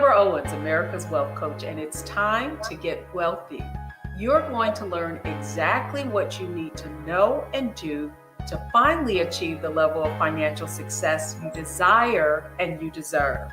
Deborah Owens, America's Wealth Coach, and it's time to get wealthy. You're going to learn exactly what you need to know and do to finally achieve the level of financial success you desire and you deserve.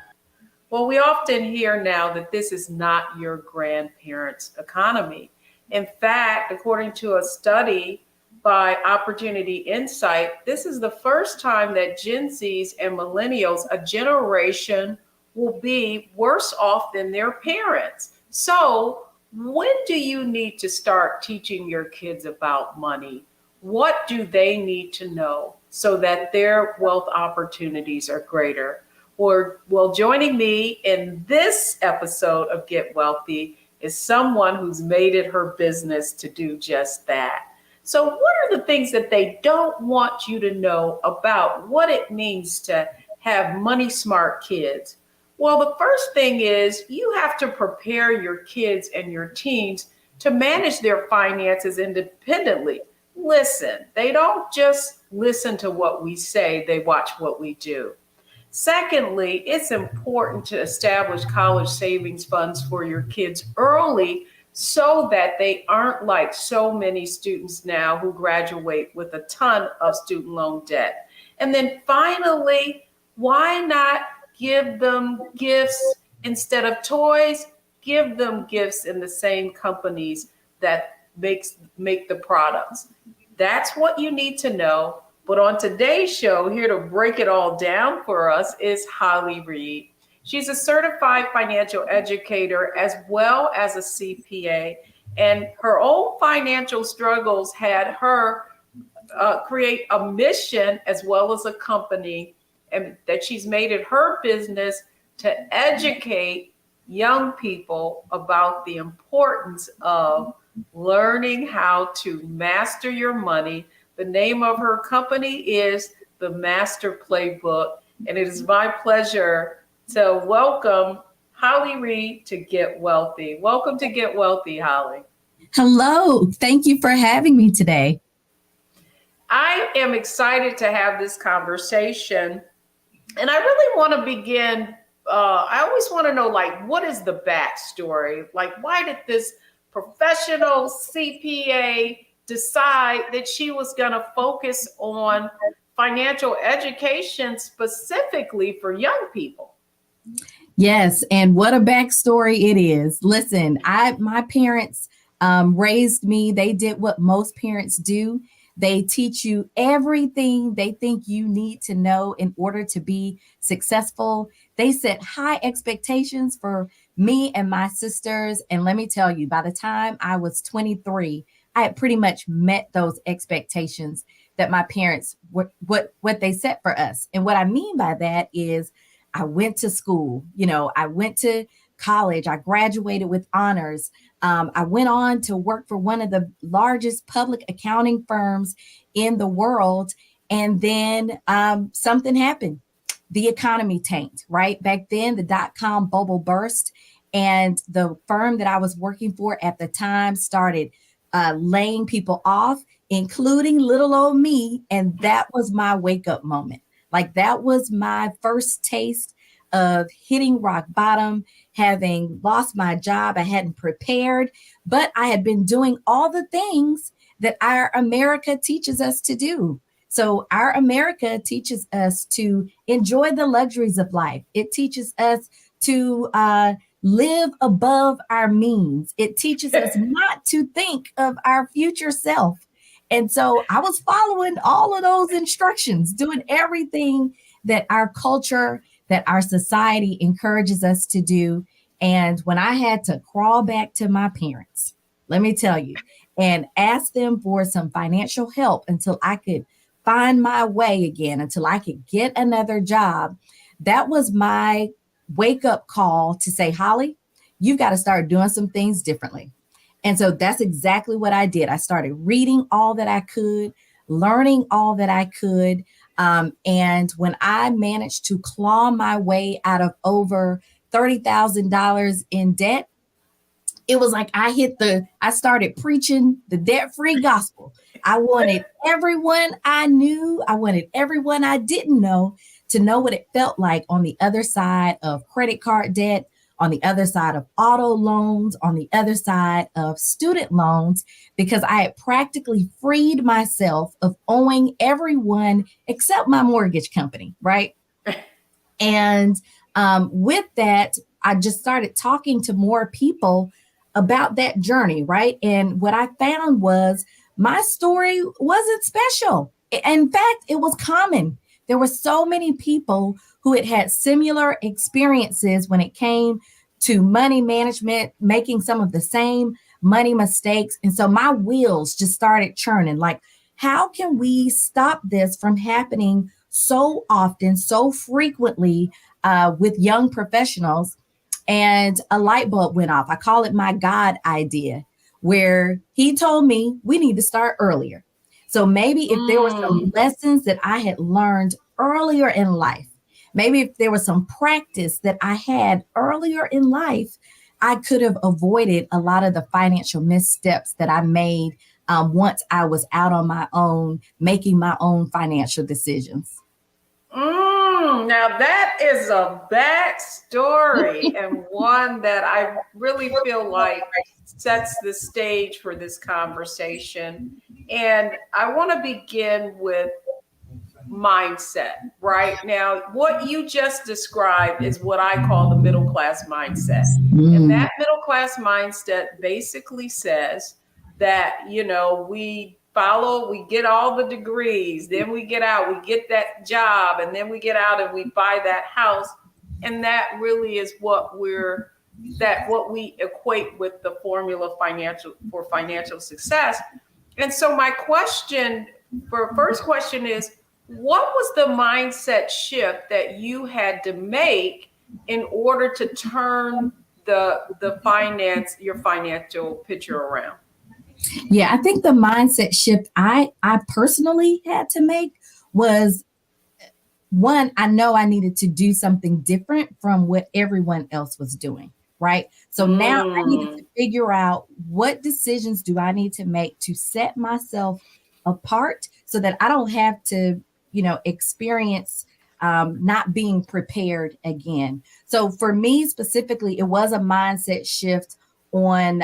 Well, we often hear now that this is not your grandparents' economy. In fact, according to a study by Opportunity Insight, this is the first time that Gen Zs and millennials, a generation, will be worse off than their parents. So, when do you need to start teaching your kids about money? What do they need to know so that their wealth opportunities are greater? Well, joining me in this episode of Get Wealthy is someone who's made it her business to do just that. So, what are the things that they don't want you to know about what it means to have money smart kids? Well, the first thing is you have to prepare your kids and your teens to manage their finances independently. Listen, they don't just listen to what we say, they watch what we do. Secondly, it's important to establish college savings funds for your kids early so that they aren't like so many students now who graduate with a ton of student loan debt. And then finally, why not give them gifts instead of toys? Give them gifts in the same companies that make the products. That's what you need to know. But on today's show, here to break it all down for us is Holly Reed. She's a certified financial educator as well as a CPA, and her own financial struggles had her create a mission as well as a company, and that she's made it her business to educate young people about the importance of learning how to master your money. The name of her company is The Master Playbook, and it is my pleasure to welcome Holly Reed to Get Wealthy. Welcome to Get Wealthy, Holly. Hello. Thank you for having me today. I am excited to have this conversation. And I really want to begin, I always want to know, like, what is the backstory? Like, why did this professional CPA decide that she was going to focus on financial education specifically for young people? Yes, and what a backstory it is. Listen, my parents raised me. They did what most parents do. They teach you everything they think you need to know in order to be successful. They set high expectations for me and my sisters. And let me tell you, by the time I was 23, I had pretty much met those expectations that my parents, what they set for us. And what I mean by that is I went to school, I went to college, I graduated with honors. I went on to work for one of the largest public accounting firms in the world. And then something happened. The economy tanked, right? Back then, the dot-com bubble burst. And the firm that I was working for at the time started laying people off, including little old me. And that was my wake-up moment. Like, that was my first taste of hitting rock bottom, having lost my job. I hadn't prepared, but I had been doing all the things that our America teaches us to do. So our America teaches us to enjoy the luxuries of life. It teaches us to live above our means. It teaches us not to think of our future self. And so I was following all of those instructions, doing everything that our culture, that our society encourages us to do. And when I had to crawl back to my parents, let me tell you, and ask them for some financial help until I could find my way again, until I could get another job, that was my wake-up call to say, Holly, you've got to start doing some things differently. And so that's exactly what I did. I started reading all that I could, learning all that I could. And when I managed to claw my way out of over $30,000 in debt, it was like I started preaching the debt-free gospel. I wanted everyone I knew, I wanted everyone I didn't know to know what it felt like on the other side of credit card debt, on the other side of auto loans, on the other side of student loans, because I had practically freed myself of owing everyone except my mortgage company, right? And with that, I just started talking to more people about that journey, right? And what I found was my story wasn't special. In fact, it was common. There were so many people who had had similar experiences when it came to money management, making some of the same money mistakes. And so my wheels just started churning. Like, how can we stop this from happening so often, so frequently with young professionals? And a light bulb went off. I call it my God idea, where he told me we need to start earlier. So maybe if there were some lessons that I had learned earlier in life, maybe if there was some practice that I had earlier in life, I could have avoided a lot of the financial missteps that I made once I was out on my own, making my own financial decisions. Now that is a backstory and one that I really feel like sets the stage for this conversation. And I want to begin with mindset, right? Now, what you just described is what I call the middle class mindset. And that middle class mindset basically says that, we get all the degrees, then we get out, we get that job, and then we get out and we buy that house. And that really is what we equate with the formula for financial success. And so my first question is, what was the mindset shift that you had to make in order to turn your financial picture around? Yeah, I think the mindset shift I personally had to make was, one, I know I needed to do something different from what everyone else was doing, right? So now I needed to figure out, what decisions do I need to make to set myself apart so that I don't have to, experience not being prepared again. So for me specifically, it was a mindset shift on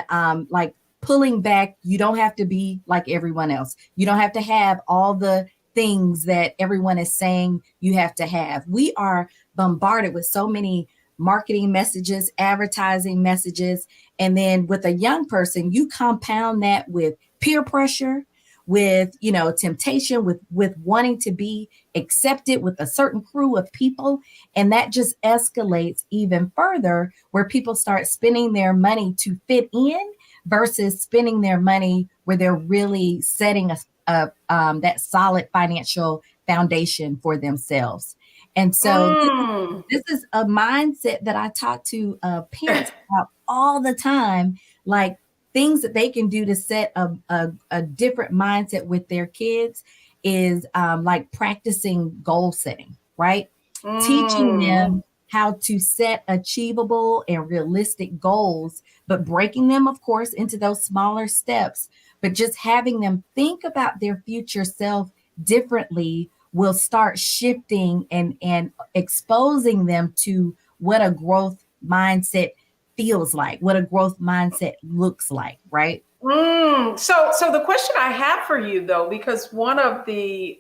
like pulling back. You don't have to be like everyone else. You don't have to have all the things that everyone is saying you have to have. We are bombarded with so many marketing messages, advertising messages. And then with a young person, you compound that with peer pressure, with, temptation, with wanting to be accepted with a certain crew of people. And that just escalates even further, where people start spending their money to fit in versus spending their money where they're really setting that solid financial foundation for themselves. And so this is a mindset that I talk to parents about all the time, like things that they can do to set a different mindset with their kids is like practicing goal setting, right? Teaching them how to set achievable and realistic goals, but breaking them, of course, into those smaller steps, but just having them think about their future self differently will start shifting and exposing them to what a growth mindset feels like, what a growth mindset looks like, right? So the question I have for you, though, because one of the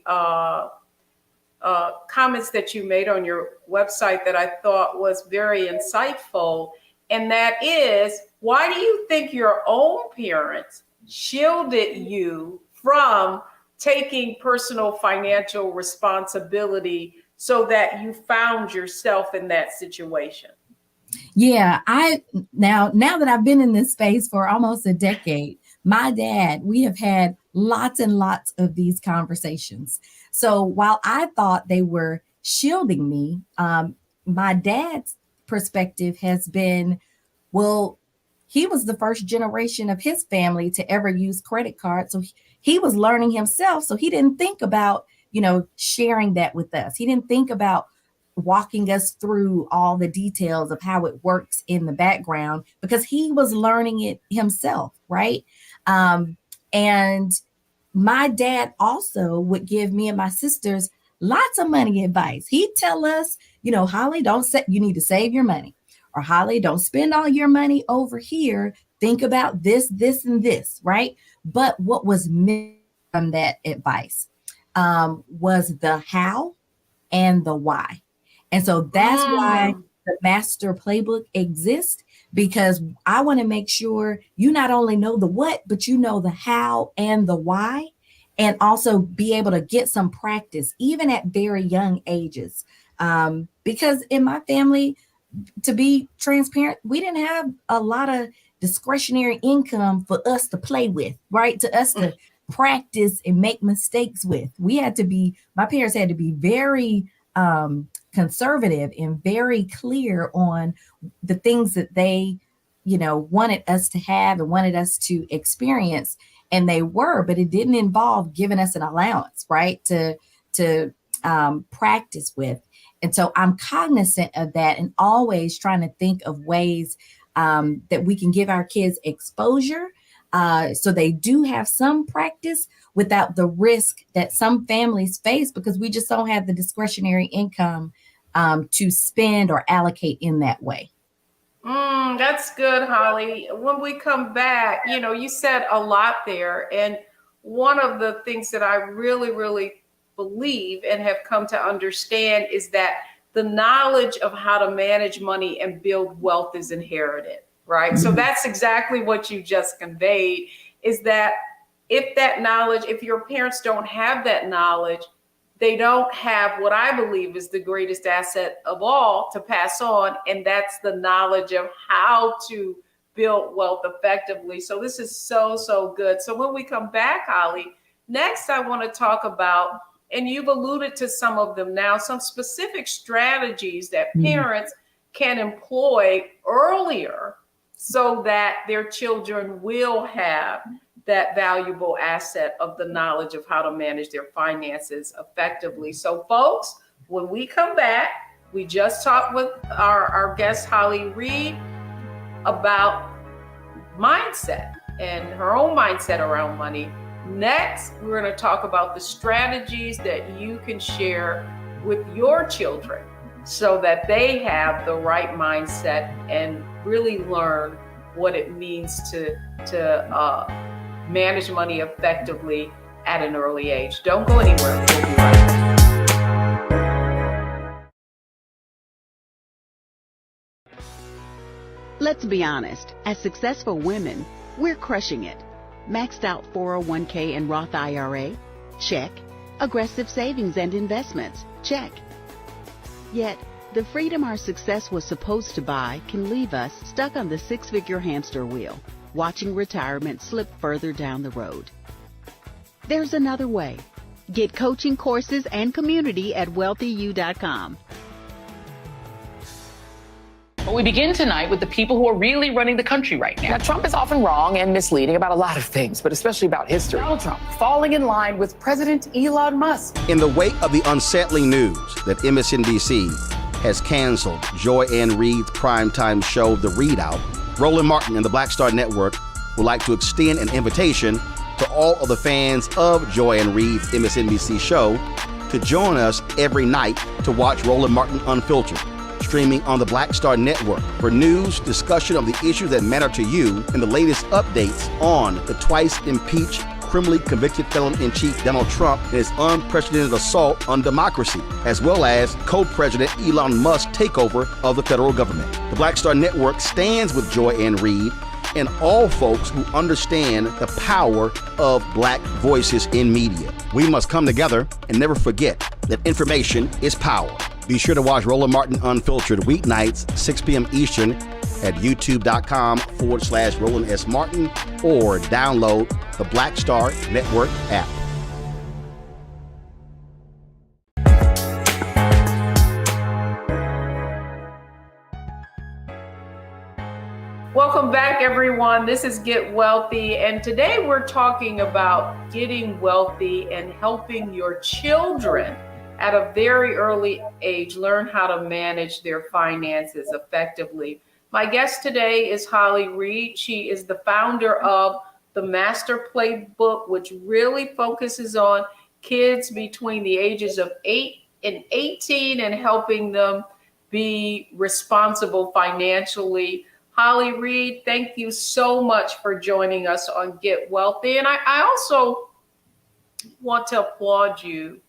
comments that you made on your website that I thought was very insightful, and that is, why do you think your own parents shielded you from taking personal financial responsibility so that you found yourself in that situation? Yeah, now that I've been in this space for almost a decade, my dad, we have had lots and lots of these conversations. So while I thought they were shielding me, my dad's perspective has been, well, he was the first generation of his family to ever use credit cards. So he was learning himself. So he didn't think about, sharing that with us. He didn't think about walking us through all the details of how it works in the background, because he was learning it himself, right? And my dad also would give me and my sisters lots of money advice. He'd tell us, Holly, you need to save your money. or Holly, don't spend all your money over here. Think about this, this, and this, right? But what was missing from that advice was the how and the why. And so that's why the master playbook exists, because I want to make sure you not only know the what, but you know the how and the why, and also be able to get some practice, even at very young ages. Because in my family, to be transparent, we didn't have a lot of discretionary income for us to play with, right? To us to practice and make mistakes with. My parents had to be very conservative and very clear on the things that they, wanted us to have and wanted us to experience. And they were, but it didn't involve giving us an allowance, right? To practice with. And so I'm cognizant of that and always trying to think of ways that we can give our kids exposure so they do have some practice without the risk that some families face, because we just don't have the discretionary income to spend or allocate in that way. That's good, Holly. When we come back, you said a lot there. And one of the things that I really, really believe and have come to understand is that the knowledge of how to manage money and build wealth is inherited, right? Mm-hmm. So that's exactly what you just conveyed, is that if your parents don't have that knowledge, they don't have what I believe is the greatest asset of all to pass on, and that's the knowledge of how to build wealth effectively. So this is so, so good. So when we come back, Holly, next I want to talk about, and you've alluded to some of them now, some specific strategies that parents can employ earlier so that their children will have that valuable asset of the knowledge of how to manage their finances effectively. So folks, when we come back, we just talked with our guest, Holly Reed, about mindset and her own mindset around money. Next, we're going to talk about the strategies that you can share with your children so that they have the right mindset and really learn what it means to manage money effectively at an early age. Don't go anywhere. We'll be right back. Let's be honest, as successful women, we're crushing it. Maxed out 401k and Roth IRA? Check. Aggressive savings and investments? Check. Yet, the freedom our success was supposed to buy can leave us stuck on the six-figure hamster wheel, watching retirement slip further down the road. There's another way. Get coaching courses and community at wealthyu.com. But we begin tonight with the people who are really running the country right now. Now, Trump is often wrong and misleading about a lot of things, but especially about history. Donald Trump falling in line with President Elon Musk. In the wake of the unsettling news that MSNBC has canceled Joy Ann Reid's primetime show, The Readout, Roland Martin and the Black Star Network would like to extend an invitation to all of the fans of Joy Ann Reid's MSNBC show to join us every night to watch Roland Martin Unfiltered, streaming on the Black Star Network for news, discussion of the issues that matter to you, and the latest updates on the twice impeached, criminally convicted felon-in-chief Donald Trump and his unprecedented assault on democracy, as well as co-president Elon Musk's takeover of the federal government. The Black Star Network stands with Joy Ann Reid and all folks who understand the power of Black voices in media. We must come together and never forget that information is power. Be sure to watch Roland Martin Unfiltered weeknights, 6 p.m. Eastern at youtube.com/Roland S. Martin or download the Black Star Network app. Welcome back, everyone. This is Get Wealthy, and today we're talking about getting wealthy and helping your children at a very early age learn how to manage their finances effectively. My guest today is Holly Reed. She is the founder of the Master Playbook, which really focuses on kids between the ages of 8 and 18 and helping them be responsible financially. Holly Reed, thank you so much for joining us on Get Wealthy. And I also want to applaud you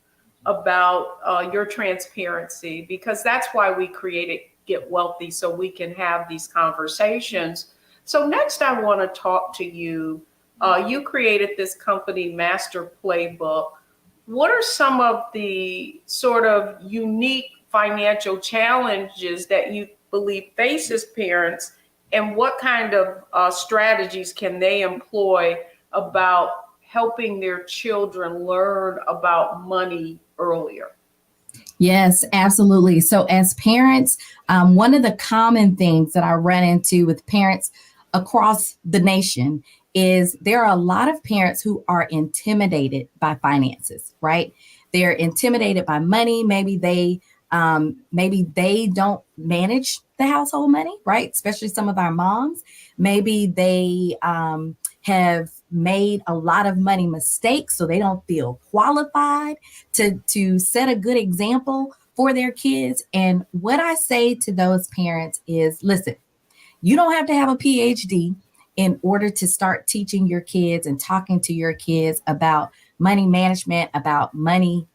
about your transparency, because that's why we created Get Wealthy, so we can have these conversations. So next I want to talk to you. You created this company, Master Playbook. What are some of the sort of unique financial challenges that you believe faces parents, and what kind of strategies can they employ about helping their children learn about money earlier? Yes, absolutely. So as parents, one of the common things that I run into with parents across the nation is there are a lot of parents who are intimidated by finances, right? They're intimidated by money. Maybe they don't manage the household money, right? Especially some of our moms. Maybe they have made a lot of money mistakes, so they don't feel qualified to set a good example for their kids. And what I say to those parents is, listen, you don't have to have a PhD in order to start teaching your kids and talking to your kids about money management, about money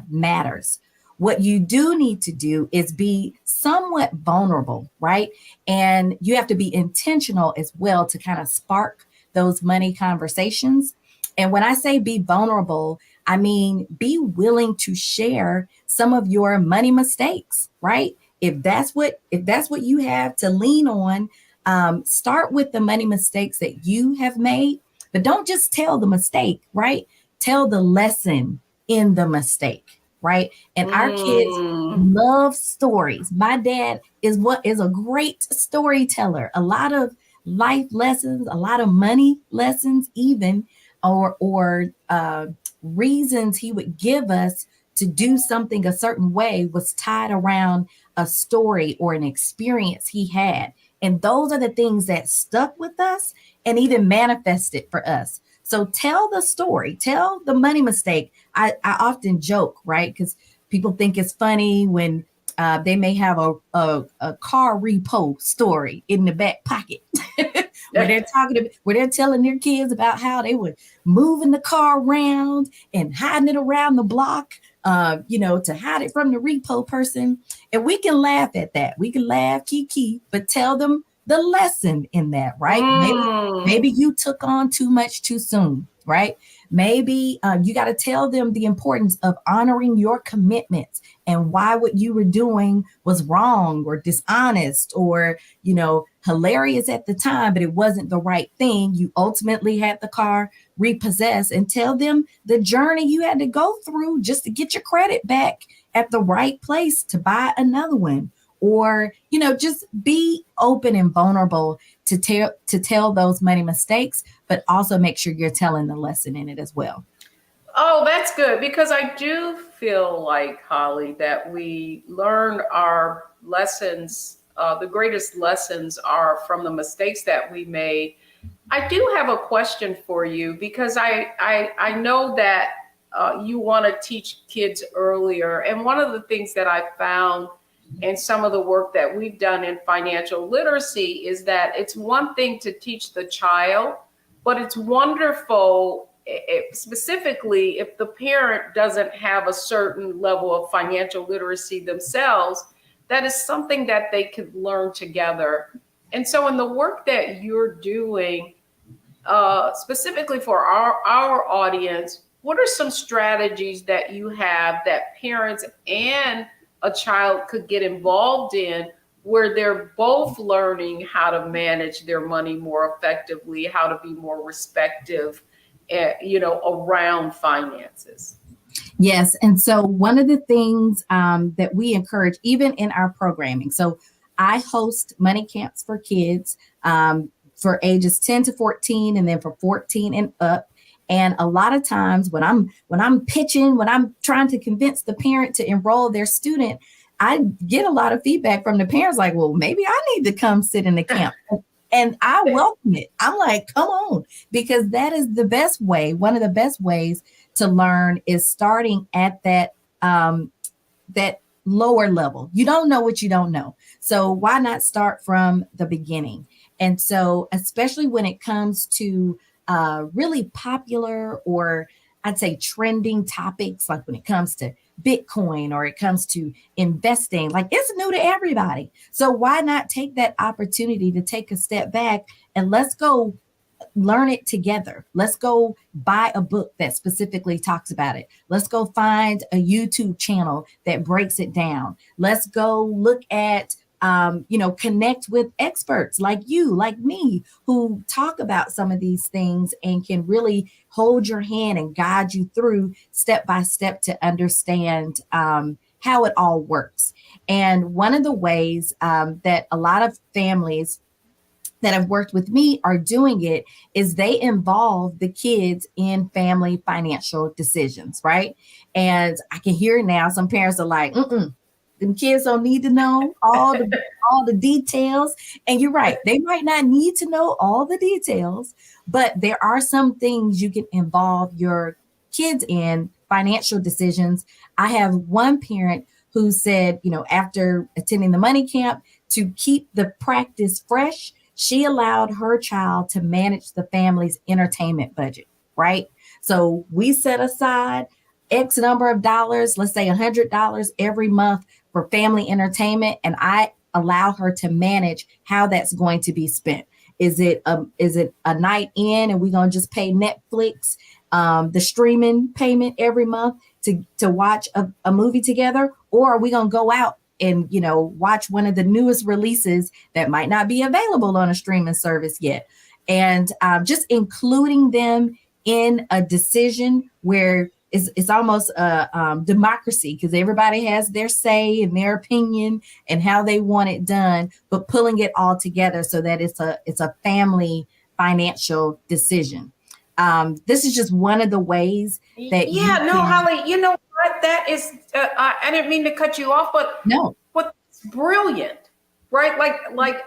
matters. What you do need to do is be somewhat vulnerable, right? And you have to be intentional as well to kind of spark those money conversations. And when I say be vulnerable, I mean, be willing to share some of your money mistakes, right? If that's what you have to lean on, start with the money mistakes that you have made, but don't just tell the mistake, right? Tell the lesson in the mistake, right? And our kids love stories. My dad is a great storyteller. A lot of life lessons, a lot of money lessons, even, or reasons he would give us to do something a certain way was tied around a story or an experience he had. And those are the things that stuck with us and even manifested for us. So tell the story, tell the money mistake. I often joke, right? Because people think it's funny when they may have a car repo story in the back pocket where they're telling their kids about how they were moving the car around and hiding it around the block, to hide it from the repo person. And we can laugh at that. We can laugh, kiki, but tell them the lesson in that, right? Maybe you took on too much too soon, right? Maybe you got to tell them the importance of honoring your commitments and why what you were doing was wrong or dishonest or, hilarious at the time, but it wasn't the right thing. You ultimately had the car repossessed, and tell them the journey you had to go through just to get your credit back at the right place to buy another one. Or, just be open and vulnerable to tell those money mistakes, but also make sure you're telling the lesson in it as well. Oh, that's good, because I do feel like, Holly, that we learn our lessons. The greatest lessons are from the mistakes that we made. I do have a question for you, because I know that you want to teach kids earlier. And one of the things that I found in some of the work that we've done in financial literacy is that it's one thing to teach the child, but it's wonderful, specifically if the parent doesn't have a certain level of financial literacy themselves, that is something that they could learn together. And so in the work that you're doing, specifically for our audience, what are some strategies that you have that parents and a child could get involved in, where they're both learning how to manage their money more effectively, how to be more respective, around finances? Yes. And so one of the things that we encourage, even in our programming, so I host money camps for kids for ages 10 to 14, and then for 14 and up. And a lot of times when I'm trying to convince the parent to enroll their student, I get a lot of feedback from the parents like, well, maybe I need to come sit in the camp. And I welcome it. I'm like, come on, because that is the best way. One of the best ways to learn is starting at that lower level. You don't know what you don't know. So why not start from the beginning? And so, especially when it comes to really popular, or I'd say trending topics, like when it comes to Bitcoin or it comes to investing, like it's new to everybody. So why not take that opportunity to take a step back and let's go learn it together. Let's go buy a book that specifically talks about it. Let's go find a YouTube channel that breaks it down. Let's go look at, connect with experts like you, like me, who talk about some of these things and can really hold your hand and guide you through step by step to understand how it all works. And one of the ways that a lot of families that have worked with me are doing it is they involve the kids in family financial decisions, right? And I can hear now some parents are like, them kids don't need to know all the details. And you're right, they might not need to know all the details, but there are some things you can involve your kids in financial decisions. I have one parent who said, after attending the money camp, to keep the practice fresh, she allowed her child to manage the family's entertainment budget, right? So we set aside X number of dollars, let's say $100 every month for family entertainment, and I allow her to manage how that's going to be spent. Is it a night in and we're gonna just pay Netflix, the streaming payment every month to watch a movie together, or are we gonna go out and watch one of the newest releases that might not be available on a streaming service yet? And just including them in a decision where it's almost a democracy, because everybody has their say and their opinion and how they want it done, but pulling it all together so that it's a family financial decision. This is just one of the ways that Holly, you know what? That is, I didn't mean to cut you off, but no, what's brilliant, right? Like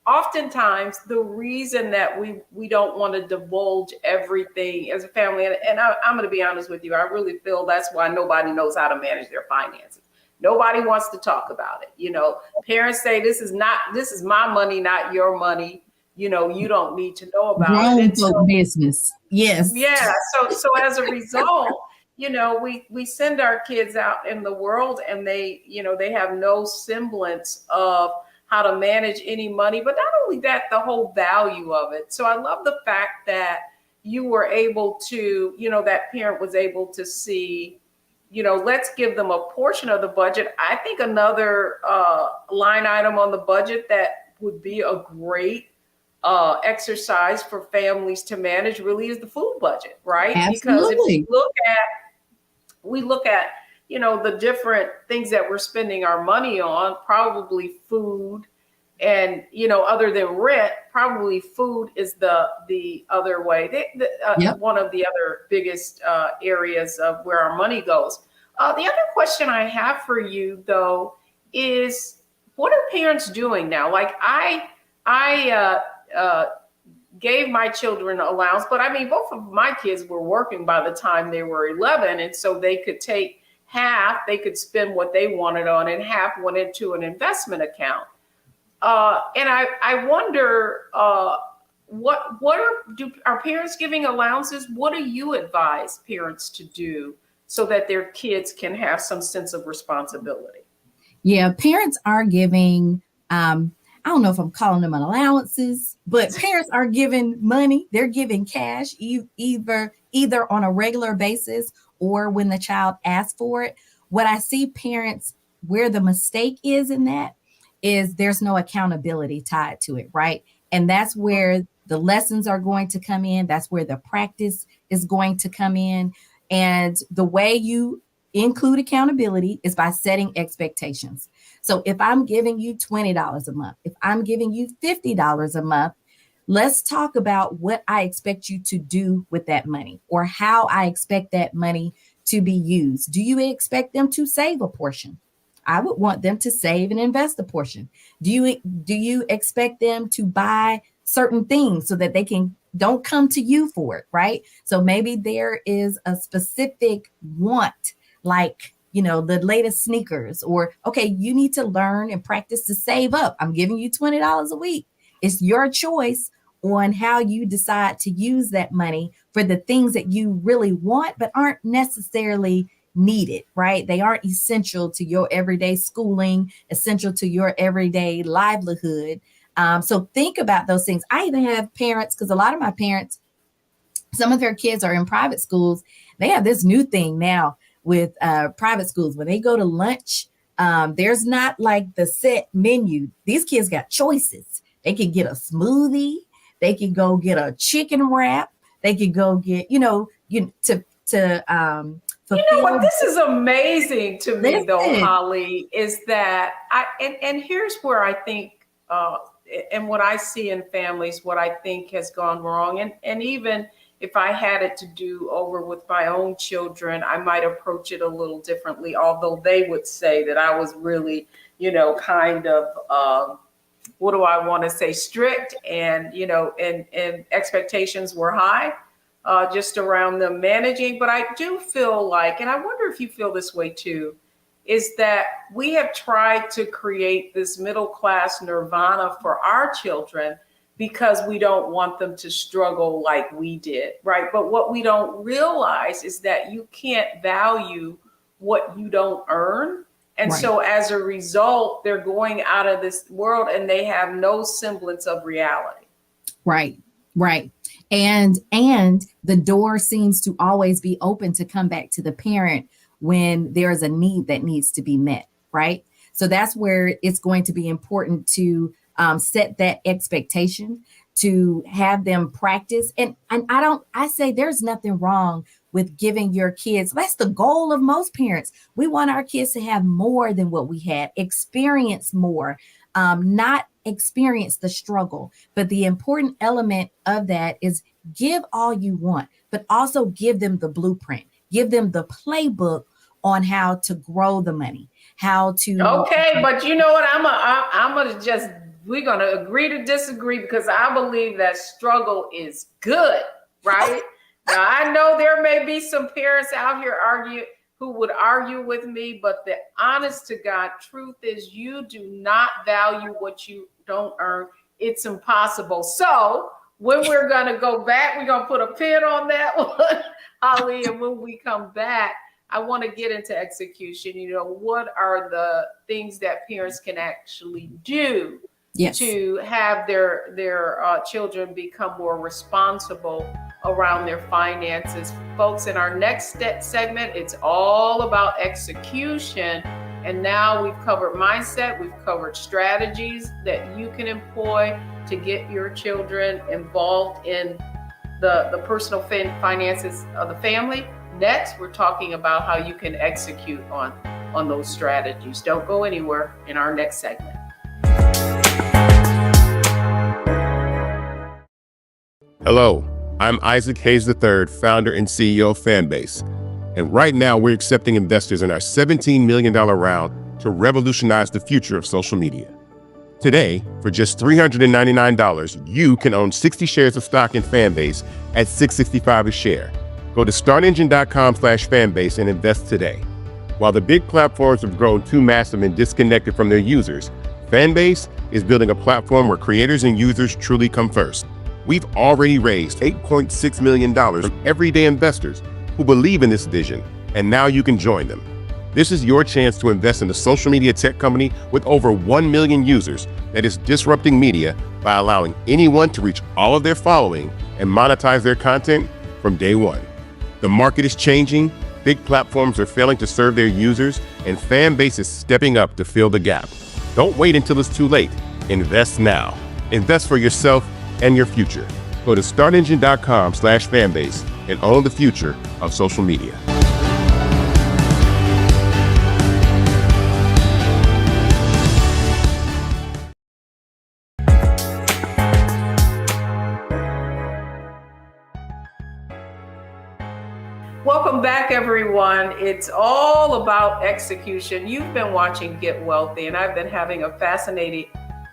oftentimes the reason that we don't want to divulge everything as a family, and I'm going to be honest with you, I really feel that's why nobody knows how to manage their finances. Nobody wants to talk about it. Parents say, this is my money, not your money. You don't need to know about it. Grown business. Yes. Yeah. So as a result, we send our kids out in the world and they have no semblance of how to manage any money, but not only that, the whole value of it. So I love the fact that you were able to, that parent was able to see, let's give them a portion of the budget. I think another line item on the budget that would be a great exercise for families to manage really is the food budget, right? Absolutely. Because if we look at the different things that we're spending our money on, probably food, and other than rent, probably food is the other way. Yep. One of the other biggest areas of where our money goes. The other question I have for you though is, what are parents doing now? Like I gave my children allowance, but I mean, both of my kids were working by the time they were 11. And so they could take half, they could spend what they wanted on, and half went into an investment account. And I wonder, are parents giving allowances? What do you advise parents to do so that their kids can have some sense of responsibility? Yeah, parents are giving, I don't know if I'm calling them allowances, but parents are giving money. They're giving cash either on a regular basis or when the child asks for it. What I see parents, where the mistake is in that is there's no accountability tied to it, right? And that's where the lessons are going to come in. That's where the practice is going to come in. And the way you include accountability is by setting expectations. So if I'm giving you $20 a month, if I'm giving you $50 a month, let's talk about what I expect you to do with that money, or how I expect that money to be used. Do you expect them to save a portion? I would want them to save and invest a portion. Do you expect them to buy certain things so that they don't come to you for it, right? So maybe there is a specific want, like the latest sneakers, or, okay, you need to learn and practice to save up. I'm giving you $20 a week. It's your choice on how you decide to use that money for the things that you really want, but aren't necessarily needed, right? They aren't essential to your everyday schooling, essential to your everyday livelihood. So think about those things. I even have parents, because a lot of my parents, some of their kids are in private schools. They have this new thing now with private schools. When they go to lunch, there's not like the set menu. These kids got choices. They can get a smoothie. They can go get a chicken wrap. They can go get, What this is amazing to me, though, Holly, is that and here's where I think, and what I see in families, what I think has gone wrong, and even if I had it to do over with my own children, I might approach it a little differently, although they would say that I was really, kind of, what do I want to say, strict, and, and expectations were high, just around them managing. But I do feel like, and I wonder if you feel this way too, is that we have tried to create this middle class nirvana for our children because we don't want them to struggle like we did, right? But what we don't realize is that you can't value what you don't earn. And so as a result, they're going out of this world and they have no semblance of reality. Right. And the door seems to always be open to come back to the parent when there's a need that needs to be met, right? So that's where it's going to be important to set that expectation, to have them practice. And I say there's nothing wrong with giving your kids. That's the goal of most parents. We want our kids to have more than what we had, experience more, not experience the struggle. But the important element of that is give all you want, but also give them the blueprint, give them the playbook on how to grow the money, how to. Okay, but you know what? We're going to agree to disagree, because I believe that struggle is good, right? Now, I know there may be some parents out here who would argue with me, but the honest to God truth is you do not value what you don't earn. It's impossible. So when we're going to go back, we're going to put a pin on that one, Holly, and when we come back, I want to get into execution. What are the things that parents can actually do to have their children become more responsible around their finances? Folks, in our next segment, it's all about execution. And now we've covered mindset, we've covered strategies that you can employ to get your children involved in the personal finances of the family. Next, we're talking about how you can execute on those strategies. Don't go anywhere in our next segment. Hello, I'm Isaac Hayes III, founder and CEO of Fanbase. And right now, we're accepting investors in our $17 million round to revolutionize the future of social media. Today, for just $399, you can own 60 shares of stock in Fanbase at $665 a share. Go to startengine.com/fanbase and invest today. While the big platforms have grown too massive and disconnected from their users, Fanbase is building a platform where creators and users truly come first. We've already raised $8.6 million from everyday investors who believe in this vision, and now you can join them. This is your chance to invest in a social media tech company with over 1 million users that is disrupting media by allowing anyone to reach all of their following and monetize their content from day one. The market is changing, big platforms are failing to serve their users, and Fanbase is stepping up to fill the gap. Don't wait until it's too late. Invest now. Invest for yourself and your future. Go to startengine.com/fanbase and own the future of social media. Welcome back, everyone. It's all about execution. You've been watching Get Wealthy, and I've been having a fascinating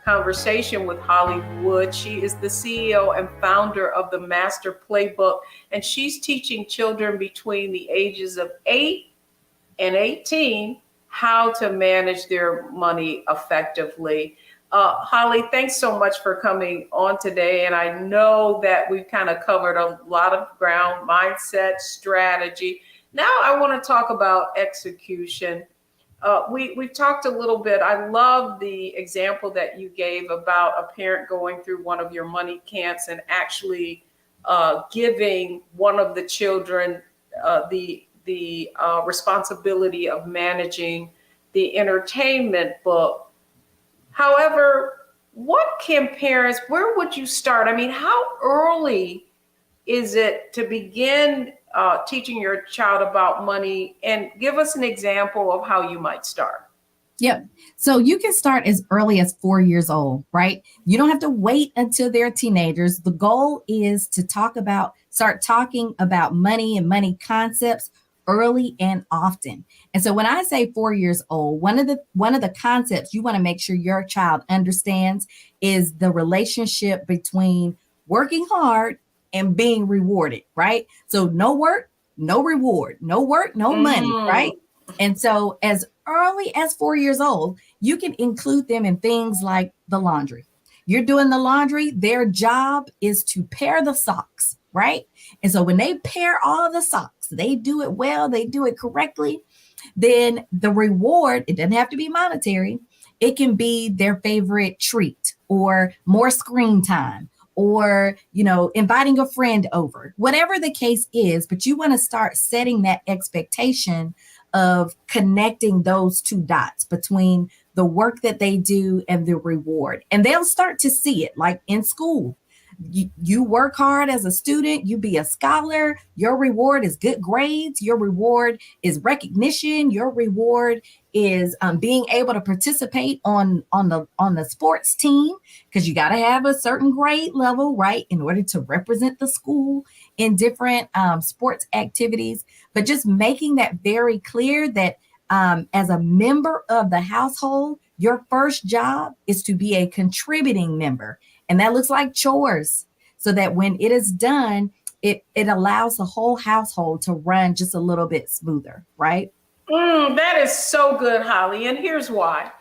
conversation with Holly Wood. She is the CEO and founder of the Master Playbook, and she's teaching children between the ages of 8 and 18 how to manage their money effectively. Holly, thanks so much for coming on today. And I know that we've kind of covered a lot of ground: mindset, strategy. Now I want to talk about execution. We've talked a little bit. I love the example that you gave about a parent going through one of your money camps and actually giving one of the children the responsibility of managing the entertainment book. However, where would you start? I mean, how early is it to begin teaching your child about money? And give us an example of how you might start. Yep. So you can start as early as 4 years old, right? You don't have to wait until they're teenagers. The goal is to start talking about money and money concepts early and often. And so when I say 4 years old, one of the concepts you want to make sure your child understands is the relationship between working hard and being rewarded, right? So no work, no reward, no work, no money, right? And so as early as 4 years old, you can include them in things like the laundry. You're doing the laundry, their job is to pair the socks, right? And so when they pair all the socks, they do it well, they do it correctly, then the reward, it doesn't have to be monetary. It can be their favorite treat or more screen time or, inviting a friend over, whatever the case is. But you want to start setting that expectation of connecting those two dots between the work that they do and the reward. And they'll start to see it like in school. You work hard as a student, you be a scholar, your reward is good grades, your reward is recognition, your reward is being able to participate on the sports team, because you got to have a certain grade level, right, in order to represent the school in different sports activities. But just making that very clear that as a member of the household, your first job is to be a contributing member. And that looks like chores, so that when it is done, it allows the whole household to run just a little bit smoother, right? That is so good, Holly. And here's why.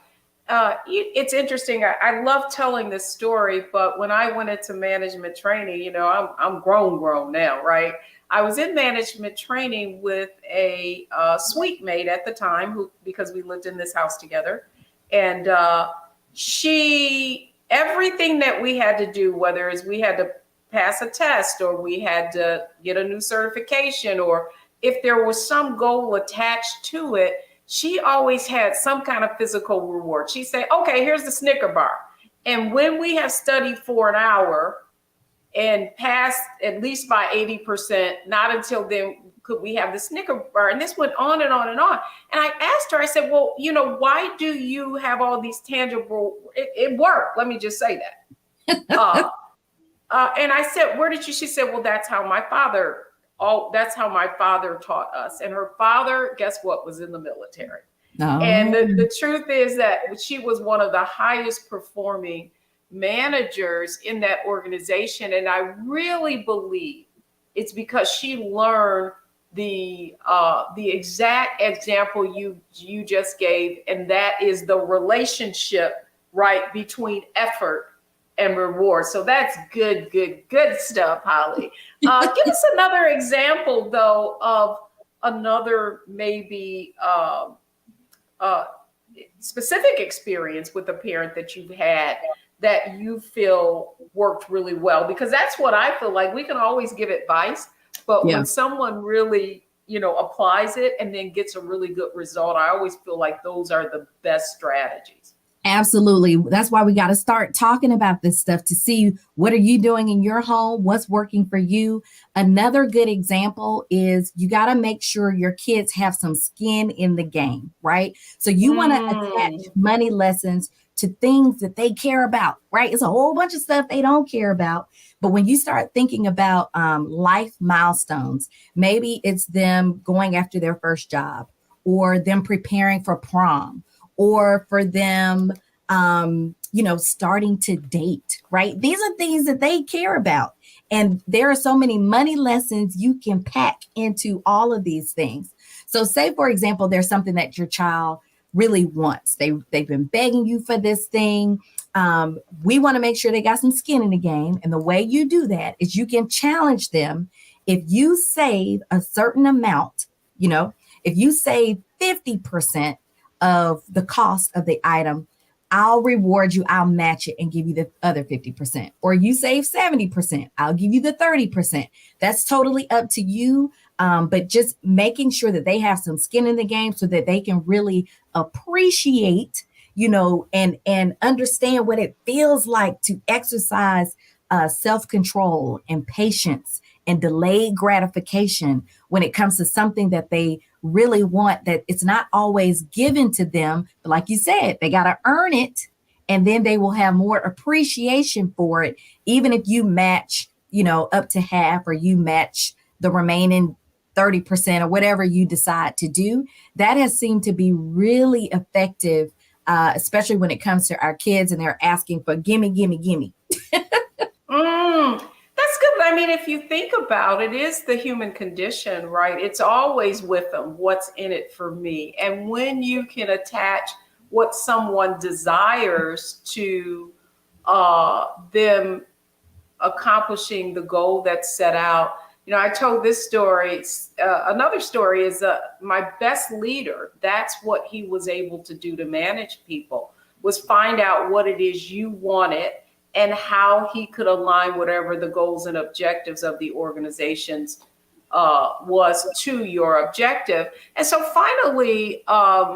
It's interesting. I love telling this story, but when I went into management training, I'm grown now, right? I was in management training with a suite mate at the time, because we lived in this house together. And everything that we had to do, whether it's we had to pass a test or we had to get a new certification, or if there was some goal attached to it, she always had some kind of physical reward. She'd say, okay, here's the Snicker bar. And when we have studied for an hour and passed at least by 80%, not until then could we have the Snicker bar. And this went on and on and on. And I asked her, I said, well, why do you have all these tangible, it worked. Let me just say that. And I said, where did you, she said, well, that's how my father taught us. And her father, guess what, was in the military. Oh. And the truth is that she was one of the highest performing managers in that organization. And I really believe it's because she learned the exact example you just gave, and that is the relationship, right, between effort and reward. So that's good stuff, Holly. Give us another example, though, of another maybe specific experience with a parent that you've had that you feel worked really well, because that's what I feel like. We can always give advice, but when someone really, applies it and then gets a really good result, I always feel like those are the best strategies. Absolutely. That's why we got to start talking about this stuff to see what are you doing in your home, what's working for you. Another good example is you got to make sure your kids have some skin in the game, right? So you want to attach money lessons to things that they care about, right? It's a whole bunch of stuff they don't care about. But when you start thinking about life milestones, maybe it's them going after their first job, or them preparing for prom, or for them, starting to date, right? These are things that they care about. And there are so many money lessons you can pack into all of these things. So say, for example, there's something that your child really wants. They've been begging you for this thing. We want to make sure they got some skin in the game. And the way you do that is you can challenge them. If you save a certain amount, if you save 50% of the cost of the item, I'll reward you. I'll match it and give you the other 50%. Or you save 70%, I'll give you the 30%. That's totally up to you. But just making sure that they have some skin in the game so that they can really appreciate, and understand what it feels like to exercise self-control and patience and delayed gratification when it comes to something that they really want, that it's not always given to them. But like you said, they got to earn it, and then they will have more appreciation for it. Even if you match, up to half, or you match the remaining 30% or whatever you decide to do, that has seemed to be really effective, especially when it comes to our kids and they're asking for gimme, gimme, gimme. That's good. I mean, if you think about it, is the human condition, right? It's always with them. What's in it for me? And when you can attach what someone desires to them accomplishing the goal that's set out. I told this story. Another story is my best leader. That's what he was able to do to manage people, was find out what it is you wanted and how he could align whatever the goals and objectives of the organizations was to your objective. And so finally, Holly,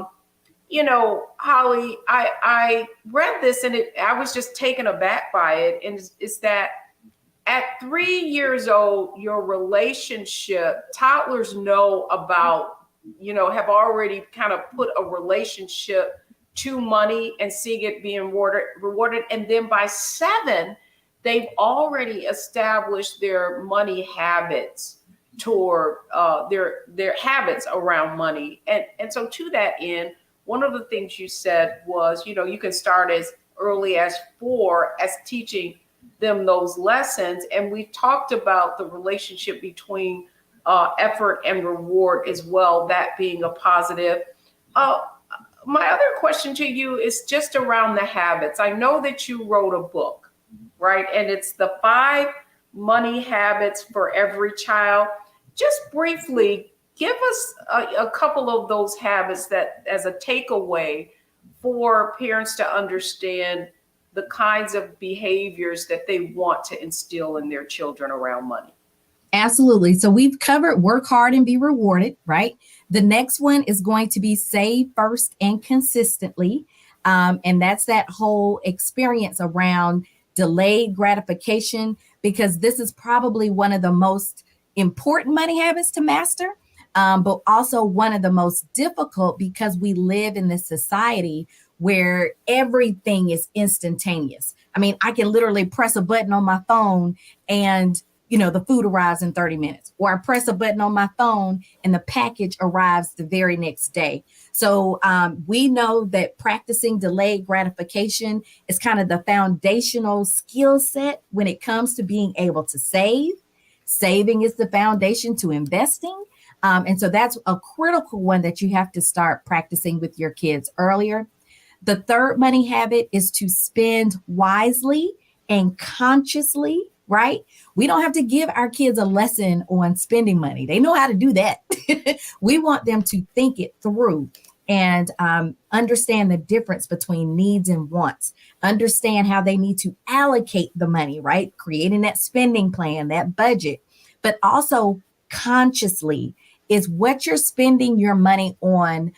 I read this and I was just taken aback by it. And it's that at 3 years old, your relationship, toddlers know about, have already kind of put a relationship to money and seeing it being rewarded. And then by 7, they've already established their money habits toward their habits around money. And so to that end, one of the things you said was, you can start as early as 4 as teaching them those lessons. And we talked about the relationship between effort and reward as well, that being a positive. My other question to you is just around the habits. I know that you wrote a book, right? And it's the 5 money habits for every child. Just briefly, give us a couple of those habits that as a takeaway for parents to understand the kinds of behaviors that they want to instill in their children around money. Absolutely. So we've covered work hard and be rewarded, right? The next one is going to be save first and consistently. And that's that whole experience around delayed gratification, because this is probably one of the most important money habits to master, but also one of the most difficult, because we live in this society where everything is instantaneous. I mean, I can literally press a button on my phone and the food arrives in 30 minutes, or I press a button on my phone and the package arrives the very next day. So we know that practicing delayed gratification is kind of the foundational skill set when it comes to being able to save. Saving is the foundation to investing. And so that's a critical one that you have to start practicing with your kids earlier. The third money habit is to spend wisely and consciously, right? We don't have to give our kids a lesson on spending money. They know how to do that. We want them to think it through and understand the difference between needs and wants, understand how they need to allocate the money, right? Creating that spending plan, that budget, but also consciously is what you're spending your money on,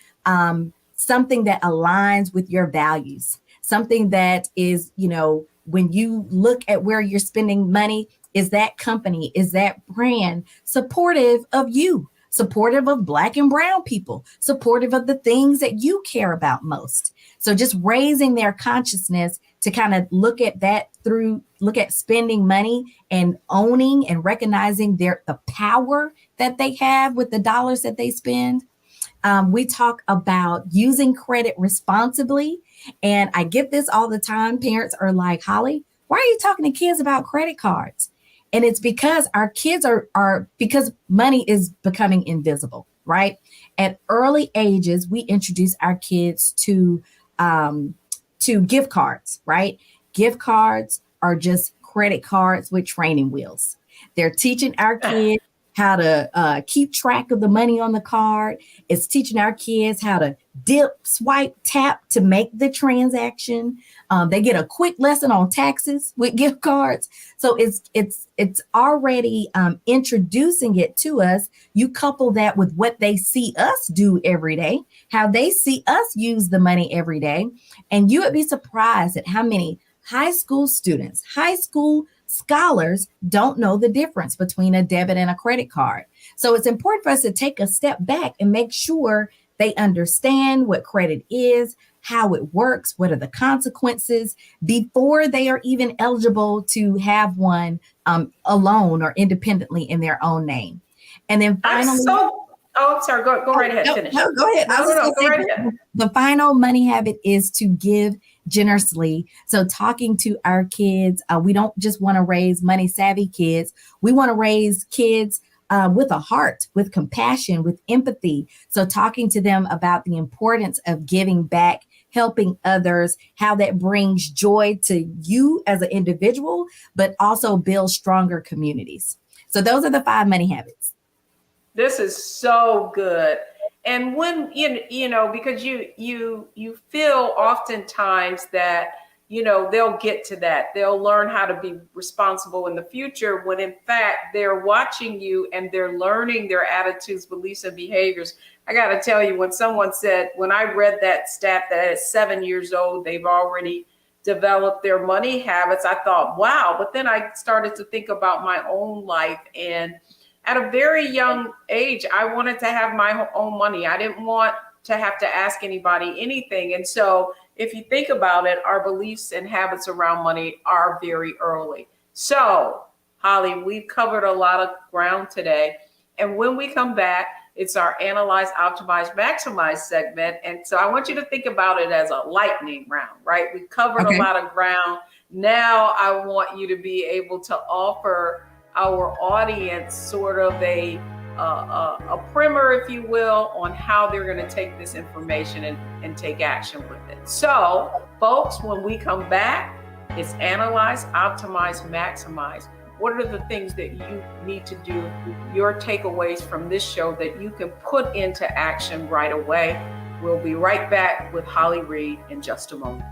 something that aligns with your values, something that is, when you look at where you're spending money, is that company, is that brand supportive of you, supportive of Black and brown people, supportive of the things that you care about most. So just raising their consciousness to kind of look at spending money and owning and recognizing the power that they have with the dollars that they spend. We talk about using credit responsibly. And I get this all the time. Parents are like, Holly, why are you talking to kids about credit cards? And it's because our kids because money is becoming invisible, right? At early ages, we introduce our kids to gift cards, right? Gift cards are just credit cards with training wheels. They're teaching our kids how to keep track of the money on the card. It's teaching our kids how to dip, swipe, tap to make the transaction. They get a quick lesson on taxes with gift cards. So it's already introducing it to us. You couple that with what they see us do every day, how they see us use the money every day, and you would be surprised at how many high school students, high school scholars don't know the difference between a debit and a credit card. So it's important for us to take a step back and make sure they understand what credit is, how it works, what are the consequences before they are even eligible to have one alone or independently in their own name. And then finally, I'm sorry. Go right ahead. Finish. No, go ahead. Go right ahead. The final money habit is to give generously. So talking to our kids, we don't just want to raise money savvy kids. We want to raise kids with a heart, with compassion, with empathy. So talking to them about the importance of giving back, helping others, how that brings joy to you as an individual, but also builds stronger communities. So those are the 5 money habits. This is so good. And when, you know, because you feel oftentimes that, you know, they'll get to that. They'll learn how to be responsible in the future when in fact they're watching you and they're learning their attitudes, beliefs, and behaviors. I got to tell you, when someone said, when I read that stat that at 7 years old, they've already developed their money habits, I thought, wow. But then I started to think about my own life, and at a very young age, I wanted to have my own money. I didn't want to have to ask anybody anything. And so if you think about it, our beliefs and habits around money are very early. So, Holly, we've covered a lot of ground today. And when we come back, it's our Analyze, Optimize, Maximize segment. And so I want you to think about it as a lightning round, right? We've covered a lot of ground. Now I want you to be able to offer our audience sort of a primer, if you will, on how they're going to take this information and take action with it. So, folks, when we come back, it's Analyze, Optimize, Maximize. What are the things that you need to do, your takeaways from this show that you can put into action right away? We'll be right back with Holly Reed in just a moment.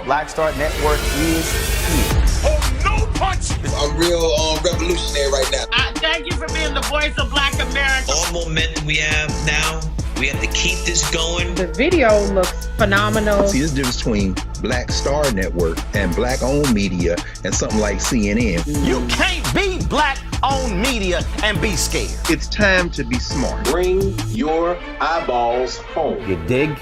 Black Star Network is here. Oh, no punch! I'm real revolutionary right now. Thank you for being the voice of Black America. All momentum we have now, we have to keep this going. The video looks phenomenal. See, this difference between Black Star Network and Black-owned media and something like CNN. You can't be Black-owned media and be scared. It's time to be smart. Bring your eyeballs home. You dig?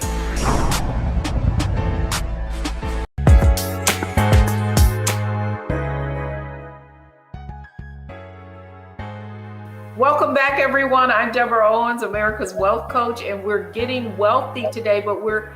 Welcome back, everyone. I'm Deborah Owens, America's Wealth Coach, and we're getting wealthy today, but we're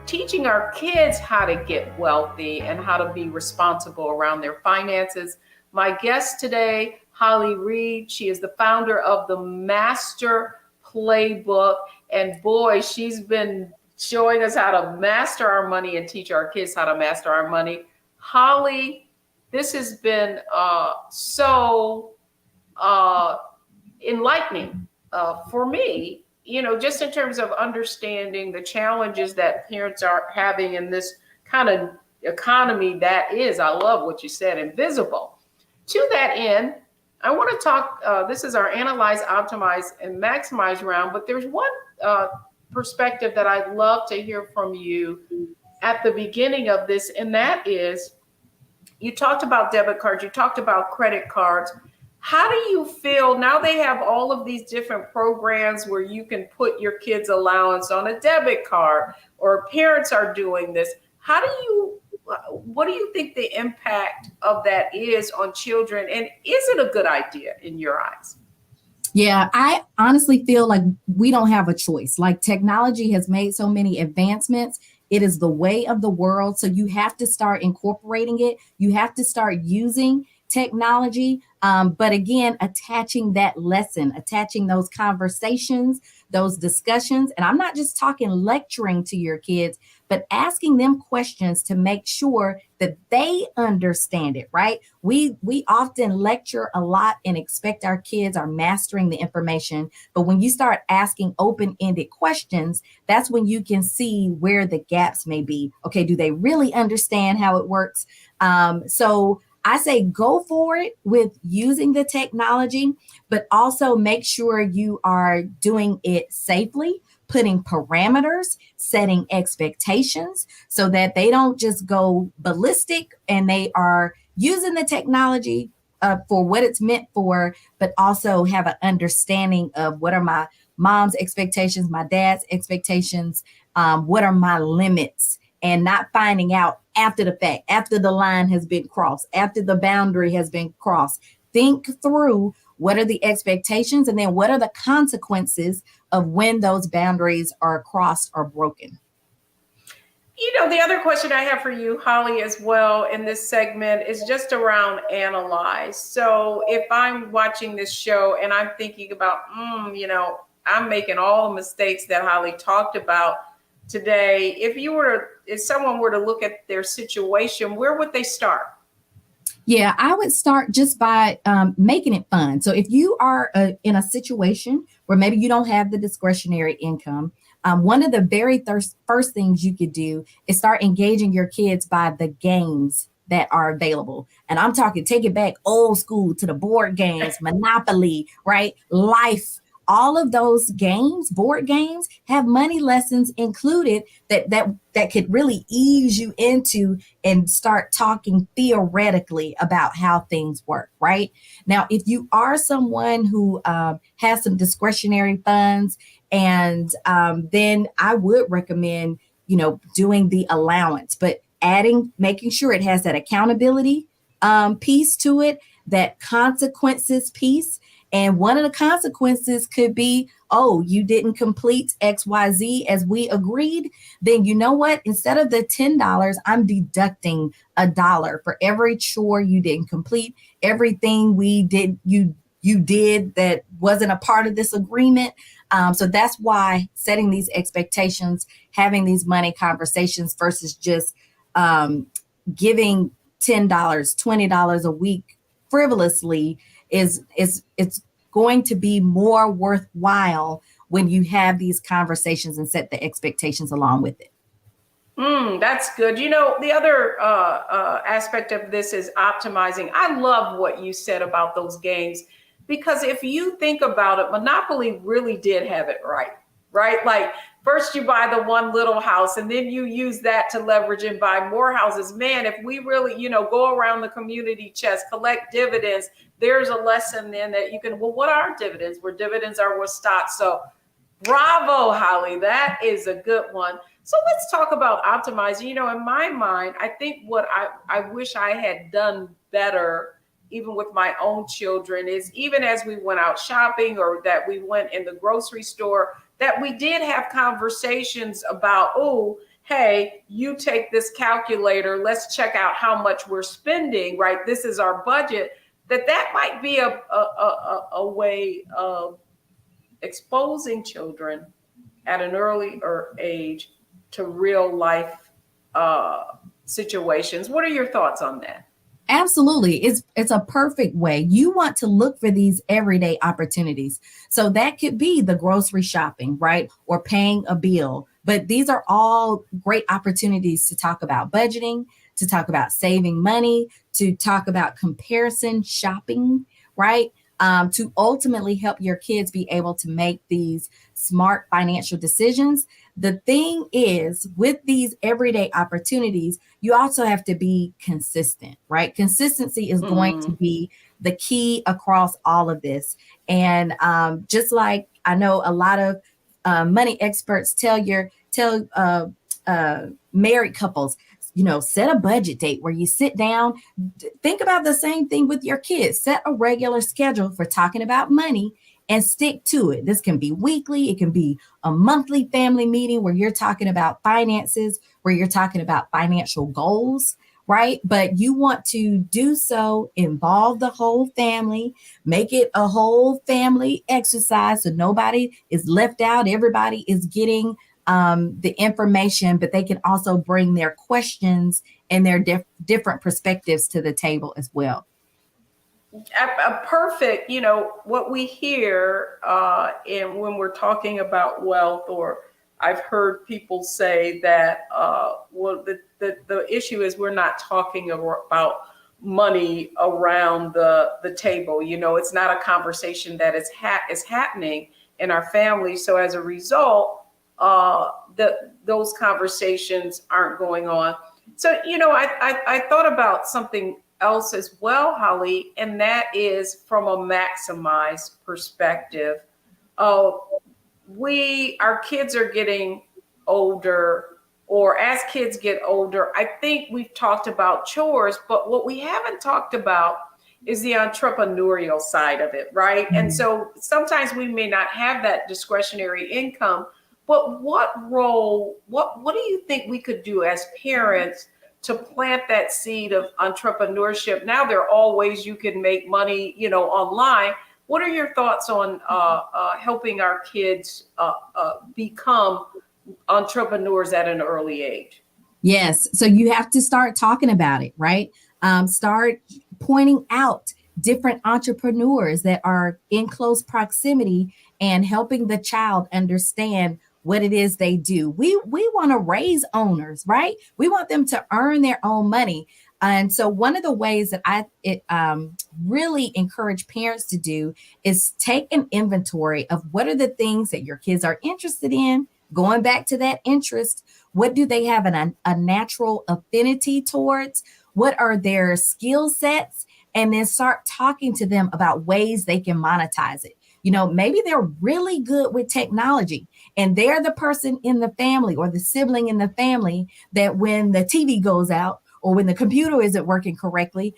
teaching our kids how to get wealthy and how to be responsible around their finances. My guest today, Holly Reed, she is the founder of the Master Playbook, and boy, she's been showing us how to master our money and teach our kids how to master our money. Holly, this has been so enlightening for me, you know, just in terms of understanding the challenges that parents are having in this kind of economy that is, I love what you said, invisible. To that end, I want to talk, this is our Analyze, Optimize, and Maximize round, but there's one perspective that I'd love to hear from you at the beginning of this, and that is, you talked about debit cards, you talked about credit cards. How do you feel now they have all of these different programs where you can put your kids' allowance on a debit card, or parents are doing this? What do you think the impact of that is on children? And is it a good idea in your eyes? Yeah, I honestly feel like we don't have a choice. Like, technology has made so many advancements. It is the way of the world. So you have to start incorporating it. You have to start using technology. But again, attaching that lesson, attaching those conversations, those discussions. And I'm not just talking lecturing to your kids, but asking them questions to make sure that they understand it, right? We often lecture a lot and expect our kids are mastering the information. But when you start asking open-ended questions, that's when you can see where the gaps may be. Okay, do they really understand how it works? So I say go for it with using the technology, but also make sure you are doing it safely, putting parameters, setting expectations so that they don't just go ballistic and they are using the technology for what it's meant for, but also have an understanding of what are my mom's expectations, my dad's expectations, what are my limits, and not finding out after the fact, after the line has been crossed, after the boundary has been crossed. Think through what are the expectations and then what are the consequences of when those boundaries are crossed or broken. You know, the other question I have for you, Holly, as well in this segment is just around analyze. So if I'm watching this show and I'm thinking about, I'm making all the mistakes that Holly talked about today. If someone were to look at their situation, where would they start? Yeah, I would start just by making it fun. So if you are in a situation where maybe you don't have the discretionary income, one of the very first things you could do is start engaging your kids by the games that are available. And I'm talking, take it back old school to the board games, Monopoly, right? Life. All of those games, board games, have money lessons included that could really ease you into and start talking theoretically about how things work, right? Now, if you are someone who has some discretionary funds, and then I would recommend, doing the allowance, but making sure it has that accountability piece to it, that consequences piece. And one of the consequences could be, oh, you didn't complete XYZ as we agreed. Then you know what? Instead of the $10, I'm deducting $1 for every chore you didn't complete, everything you did that wasn't a part of this agreement. So that's why setting these expectations, having these money conversations versus just giving $10, $20 a week frivolously it's going to be more worthwhile when you have these conversations and set the expectations along with it. That's good. The other aspect of this is optimizing. I love what you said about those games, because if you think about it, Monopoly really did have it right? Like first you buy the one little house and then you use that to leverage and buy more houses. Man, if we really, go around the community chest, collect dividends, there's a lesson then that you can, what are dividends? Where dividends are with stocks. So bravo, Holly, that is a good one. So let's talk about optimizing. In my mind, I think what I wish I had done better, even with my own children, is even as we went out shopping or that we went in the grocery store, that we did have conversations about, oh, hey, you take this calculator, let's check out how much we're spending, right? This is our budget. That might be a way of exposing children at an earlier age to real life situations. What are your thoughts on that? Absolutely. It's a perfect way. You want to look for these everyday opportunities. So that could be the grocery shopping, right? Or paying a bill. But these are all great opportunities to talk about budgeting, to talk about saving money, to talk about comparison shopping, right? To ultimately help your kids be able to make these smart financial decisions. The thing is, with these everyday opportunities, you also have to be consistent, right? Consistency is going to be the key across all of this. And just like I know a lot of money experts tell married couples, set a budget date where you sit down. Think about the same thing with your kids. Set a regular schedule for talking about money and stick to it. This can be weekly. It can be a monthly family meeting where you're talking about finances, where you're talking about financial goals, right? But you want to do so, involve the whole family, make it a whole family exercise so nobody is left out. Everybody is getting the information, but they can also bring their questions and their different perspectives to the table as well. A perfect, what we hear and when we're talking about wealth, or I've heard people say that, the issue is we're not talking about money around the table. It's not a conversation that is happening in our family. So as a result, those conversations aren't going on. So, I thought about something else as well, Holly, and that is from a maximized perspective. Our kids are getting older, or as kids get older, I think we've talked about chores, but what we haven't talked about is the entrepreneurial side of it, right? Mm-hmm. And so sometimes we may not have that discretionary income, but what do you think we could do as parents to plant that seed of entrepreneurship? Now there are all ways you can make money, online. What are your thoughts on helping our kids become entrepreneurs at an early age? Yes. So you have to start talking about it, right? Start pointing out different entrepreneurs that are in close proximity and helping the child understand what it is they do. We want to raise owners, right? We want them to earn their own money. And so one of the ways that I really encourage parents to do is take an inventory of what are the things that your kids are interested in. Going back to that interest, what do they have a natural affinity towards? What are their skill sets? And then start talking to them about ways they can monetize it. Maybe they're really good with technology and they're the person in the family or the sibling in the family that when the TV goes out or when the computer isn't working correctly,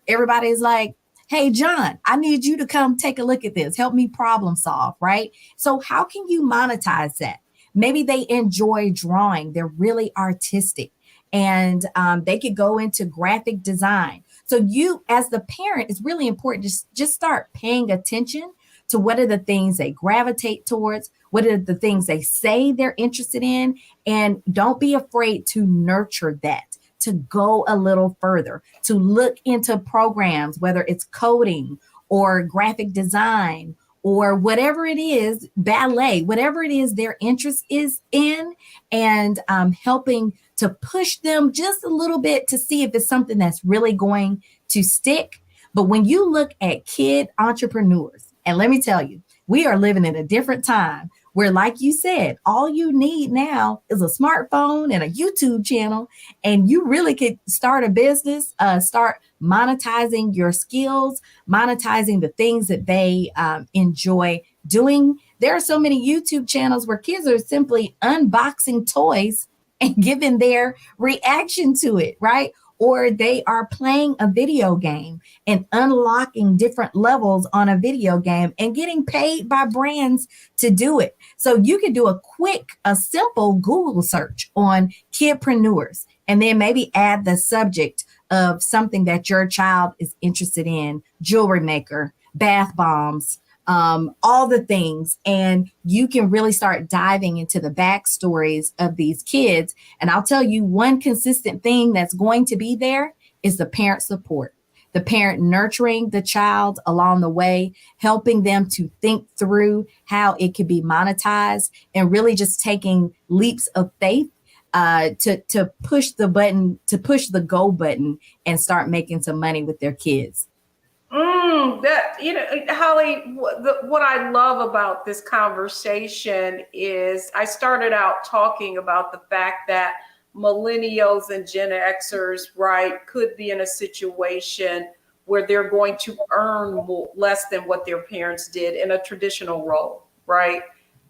everybody's like, hey, John, I need you to come take a look at this. Help me problem solve, right? So how can you monetize that? Maybe they enjoy drawing. They're really artistic and they could go into graphic design. So you, as the parent, it's really important to just start paying attention to what are the things they gravitate towards, what are the things they say they're interested in, and don't be afraid to nurture that, to go a little further, to look into programs, whether it's coding or graphic design or whatever it is, ballet, whatever it is their interest is in, and helping to push them just a little bit to see if it's something that's really going to stick. But when you look at kid entrepreneurs, and let me tell you, we are living in a different time where, like you said, all you need now is a smartphone and a YouTube channel, and you really could start a business, start monetizing your skills, monetizing the things that they enjoy doing. There are so many YouTube channels where kids are simply unboxing toys and giving their reaction to it, right? Or they are playing a video game and unlocking different levels on a video game and getting paid by brands to do it. So you could do a simple Google search on kidpreneurs, and then maybe add the subject of something that your child is interested in, jewelry maker, bath bombs, all the things. And you can really start diving into the backstories of these kids. And I'll tell you, one consistent thing that's going to be there is the parent support, the parent nurturing the child along the way, helping them to think through how it could be monetized, and really just taking leaps of faith to push the button, to push the go button and start making some money with their kids. Holly, what I love about this conversation is I started out talking about the fact that millennials and Gen Xers, right, could be in a situation where they're going to earn less than what their parents did in a traditional role, right?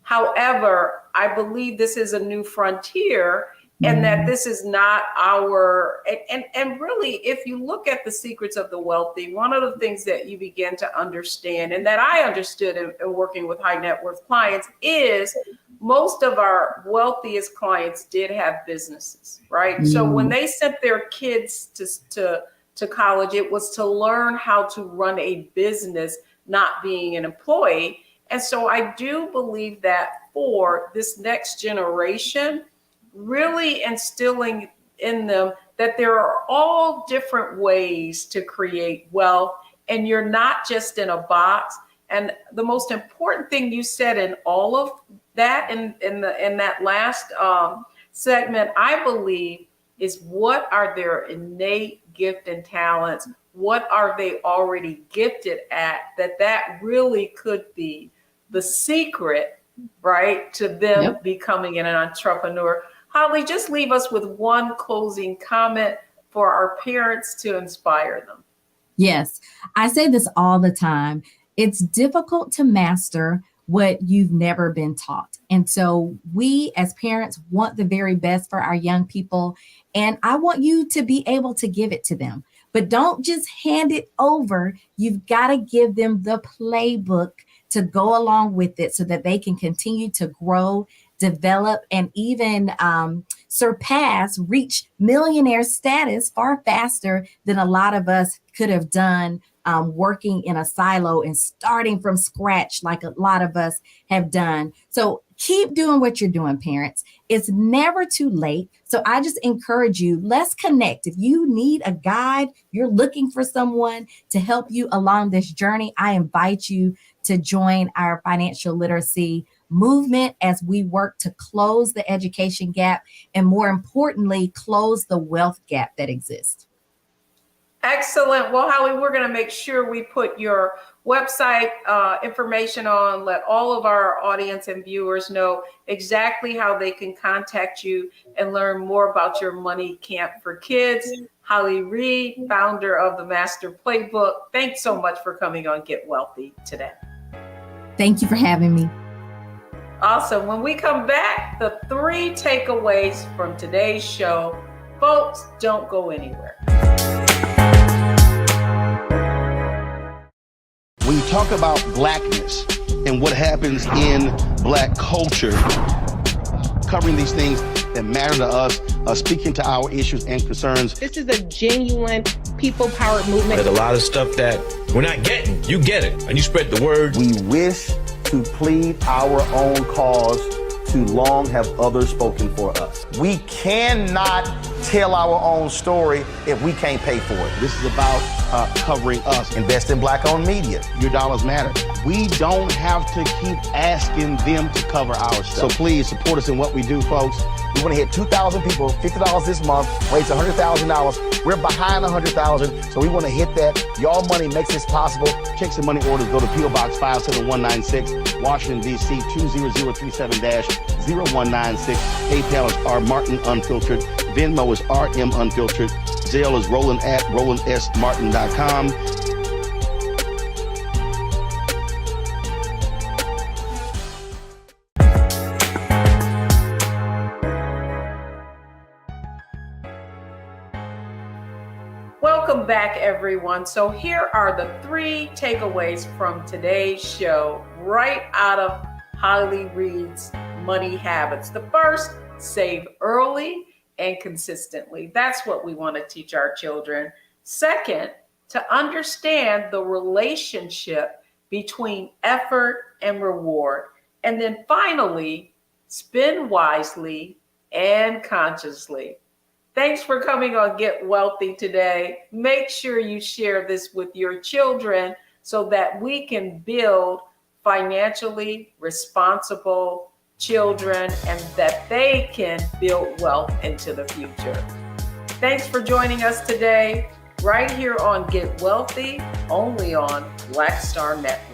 However, I believe this is a new frontier, and that this is not our, and really, if you look at the secrets of the wealthy, one of the things that you begin to understand, and that I understood in working with high net worth clients, is most of our wealthiest clients did have businesses, right? So when they sent their kids to college, it was to learn how to run a business, not being an employee. And so I do believe that for this next generation, really instilling in them that there are all different ways to create wealth, and you're not just in a box. And the most important thing you said in all of that, in that last segment, I believe, is what are their innate gift and talents? What are they already gifted at? That really could be the secret, right, to them becoming an entrepreneur. Holly, just leave us with one closing comment for our parents to inspire them. Yes, I say this all the time. It's difficult to master what you've never been taught. And so we as parents want the very best for our young people. And I want you to be able to give it to them. But don't just hand it over. You've got to give them the playbook to go along with it so that they can continue to grow, develop, and even reach millionaire status far faster than a lot of us could have done working in a silo and starting from scratch like a lot of us have done. So keep doing what you're doing, parents. It's never too late. So I just encourage you, let's connect. If you need a guide, you're looking for someone to help you along this journey, I invite you to join our financial literacy movement as we work to close the education gap and, more importantly, close the wealth gap that exists. Excellent. Well, Holly, we're going to make sure we put your website information on, let all of our audience and viewers know exactly how they can contact you and learn more about your money camp for kids. Holly Reed, founder of the Master Playbook. Thanks so much for coming on Get Wealthy today. Thank you for having me. Awesome. When we come back, the 3 takeaways from today's show. Folks, don't go anywhere. When you talk about blackness and what happens in black culture, covering these things that matter to us, speaking to our issues and concerns. This is a genuine people-powered movement. There's a lot of stuff that we're not getting. You get it, and you spread the word. We wish to plead our own cause. Too long have others spoken for us. We cannot tell our own story if we can't pay for it. This is about covering us. Invest in black-owned media. Your dollars matter. We don't have to keep asking them to cover our stuff. So please support us in what we do, folks. We want to hit 2,000 people, $50 this month, raise $100,000. We're behind 100,000, so we want to hit that. Y'all money makes this possible. Checks and money orders go to P.O. Box 57196, Washington, D.C. 20037-0196. PayPal is R Martin Unfiltered. Venmo is RM Unfiltered. Zelle is Roland at RolandSMartin.com. Welcome back, everyone. So here are the 3 takeaways from today's show, right out of Holly Reed's Money Habits. The first, save early and consistently. That's what we want to teach our children. Second, to understand the relationship between effort and reward. And then finally, spend wisely and consciously. Thanks for coming on Get Wealthy today. Make sure you share this with your children so that we can build financially responsible children and that they can build wealth into the future. Thanks for joining us today, right here on Get Wealthy, only on Black Star Network.